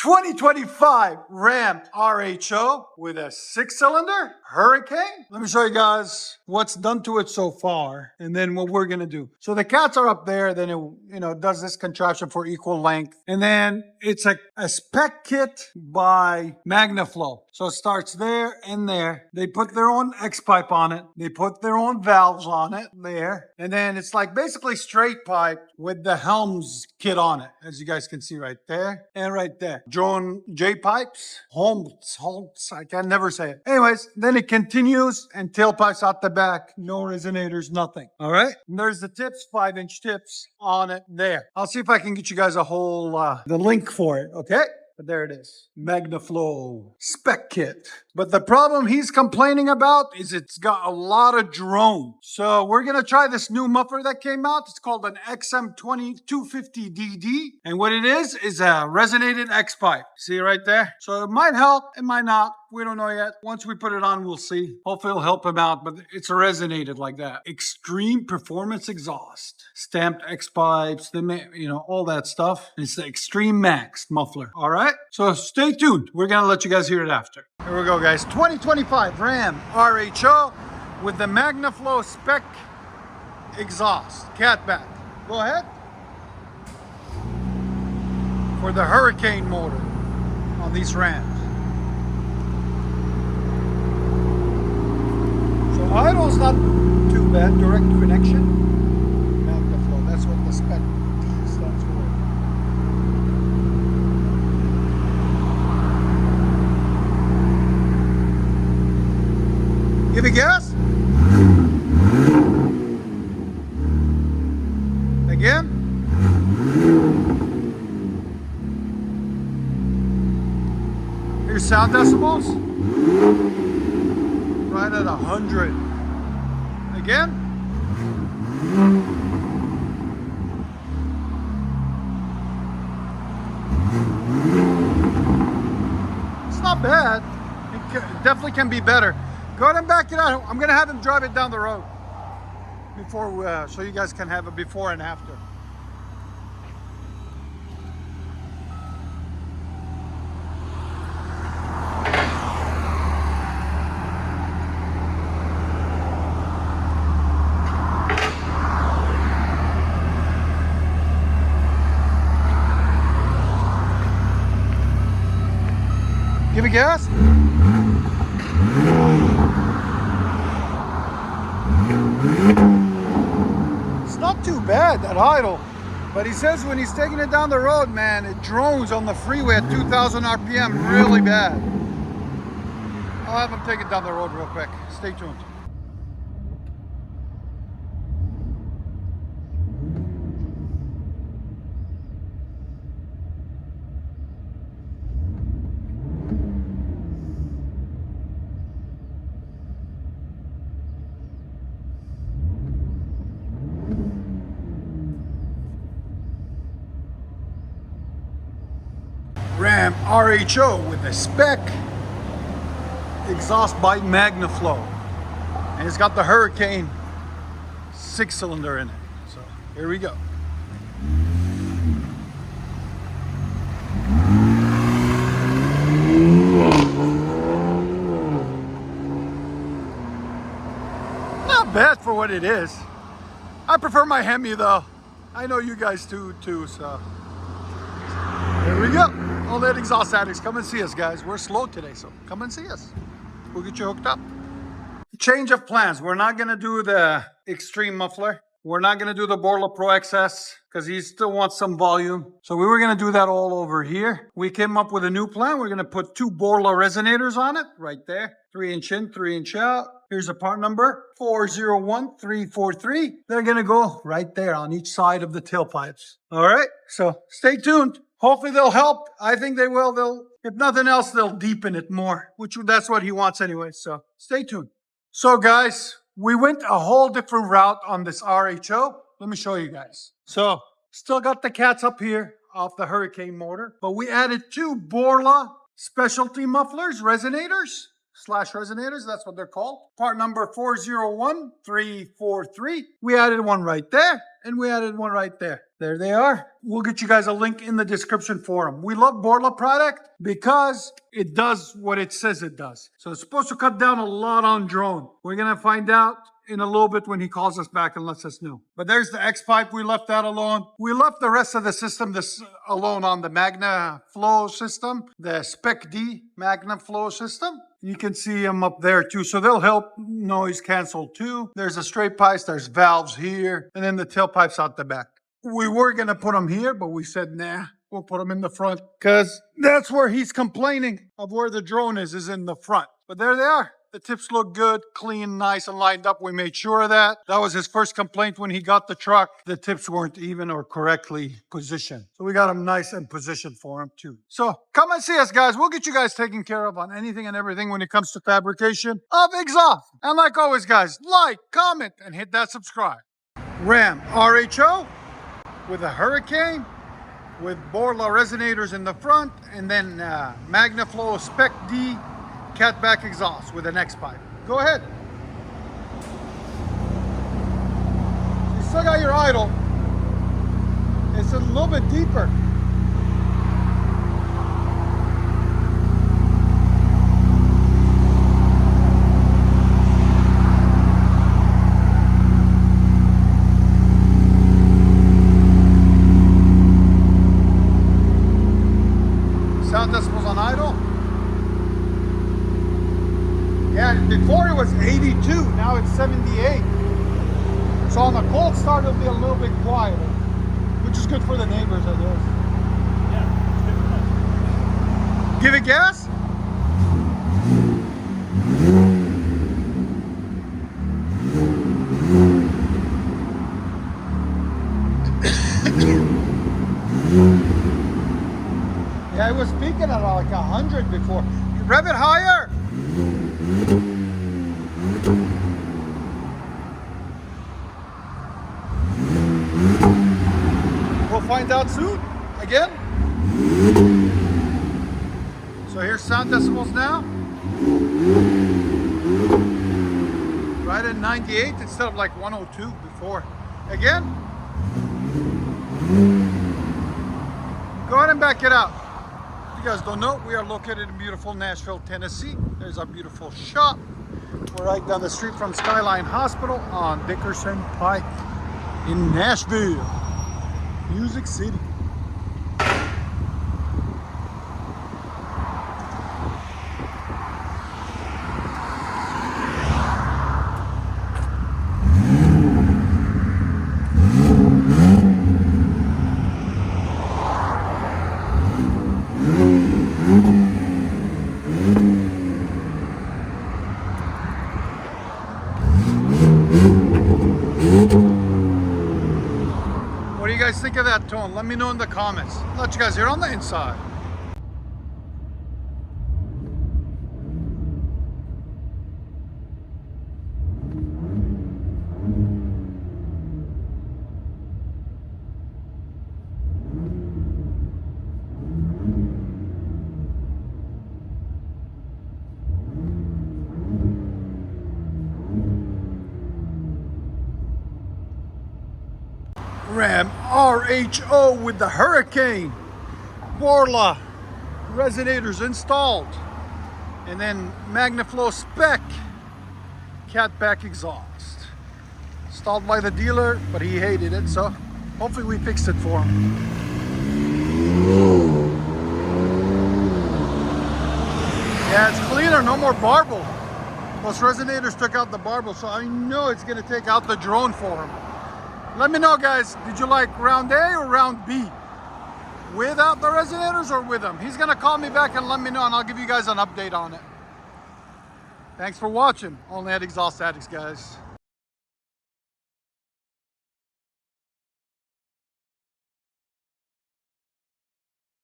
2025 Ram RHO with a 6-cylinder Hurricane. Let me show you guys what's done to it so far and then what we're gonna do. So the cats are up there, then it does this contraption for equal length. And then it's a spec kit by Magnaflow. So it starts there and there. They put their own X pipe on it. They put their own valves on it there. And then it's like basically straight pipe with the Helms kit on it, as you guys can see right there and right there. Joan J pipes, Holmes, I can never say it. Anyways, then it continues and tailpipes out the back, no resonators, nothing. All right. And there's the tips, 5-inch tips on it there. I'll see if I can get you guys a whole, the link for it. Okay. But there it is. Magnaflow SPEQ kit. But the problem he's complaining about is it's got a lot of drone. So we're going to try this new muffler that came out. It's called an XM250DD. And what it is a resonated X pipe. See right there? So it might help. It might not. We don't know yet. Once we put it on, we'll see. Hopefully it'll help him out. But it's resonated like that. Extreme performance exhaust. Stamped X pipes. All that stuff. It's the Extreme Max muffler. All right. So stay tuned. We're going to let you guys hear it after. Here we go, guys. 2025 Ram RHO with the Magnaflow SPEQ exhaust. Cat back. Go ahead. For the Hurricane motor on these Rams. So idle's not too bad. Direct connection. Magnaflow. That's what the SPEQ D stands for. Give it gas. Again. Here's sound decibels. Right at 100. Again. It's not bad. It definitely can be better. Go ahead and back it out. I'm going to have him drive it down the road before, so you guys can have a before and after. Give it gas. It's not too bad at idle, but he says when he's taking it down the road, man, it drones on the freeway at 2,000 RPM really bad. I'll have him take it down the road real quick. Stay tuned. Ram RHO with the SPEQ exhaust by Magnaflow, and it's got the Hurricane 6-cylinder in it. So here we go. Not bad for what it is. I prefer my Hemi though. I know you guys do too, so here we go. All that exhaust addicts, come and see us, guys. We're slow today, so come and see us. We'll get you hooked up. Change of plans. We're not going to do the Extreme muffler. We're not going to do the Borla Pro XS because he still wants some volume. So we were going to do that all over here. We came up with a new plan. We're going to put 2 Borla resonators on it right there. 3-inch in, 3-inch out. Here's a part number, 401343. They're going to go right there on each side of the tailpipes. All right, so stay tuned. Hopefully they'll help. I think they will. If nothing else, they'll deepen it more, which that's what he wants anyway. So stay tuned. So guys, we went a whole different route on this RHO. Let me show you guys. So still got the cats up here off the Hurricane motor, but we added 2 Borla specialty mufflers, resonators. slash resonators. That's what they're called. Part number 401343. We added one right there, and we added one right there. There they are. We'll get you guys a link in the description for them. We love Borla product because it does what it says it does. So it's supposed to cut down a lot on drone. We're going to find out in a little bit when he calls us back and lets us know. But there's the X pipe. We left that alone. We left the rest of the system alone on the Magnaflow system, the SPEQ Magnaflow system. You can see them up there too. So they'll help noise cancel too. There's a straight pipes, there's valves here, and then the tailpipes out the back. We were going to put them here, but we said, nah, we'll put them in the front because that's where he's complaining of where the drone is in the front. But there they are. The tips look good, clean, nice, and lined up. We made sure of that. That was his first complaint when he got the truck. The tips weren't even or correctly positioned. So we got them nice and positioned for him too. So come and see us, guys. We'll get you guys taken care of on anything and everything when it comes to fabrication of exhaust. And like always, guys, like, comment, and hit that subscribe. Ram RHO with a Hurricane, with Borla resonators in the front, and then Magnaflow SPEQ catback exhaust with an X pipe. Go ahead. You still got your idle. It's a little bit deeper. Sound decibels on idle. Yeah, before it was 82, now it's 78. So on the cold start, it'll be a little bit quieter, which is good for the neighbors, I guess. Yeah, it's good for us. Give it gas? Yeah, it was peaking at like 100 before. Rev it higher. We'll find out soon. Again. So here's sound decibels now. Right at 98 instead of like 102 before. Again. Go ahead and back it out. If you guys don't know, we are located in beautiful Nashville, Tennessee. There's our beautiful shop. We're right down the street from Skyline Hospital on Dickerson Pike in Nashville, Music City. What do you guys think of that tone? Let me know in the comments. Let you guys hear on the inside. Ram RHO with the Hurricane, Borla resonators installed, and then Magnaflow SPEQ catback exhaust. Installed by the dealer, but he hated it, so hopefully we fixed it for him. Yeah, it's cleaner, no more barbel. Those resonators took out the barbel, so I know it's gonna take out the drone for him. Let me know, guys, did you like round A or round B? Without the resonators or with them? He's gonna call me back and let me know, and I'll give you guys an update on it. Thanks for watching. Only at Exhaust Addicts, guys.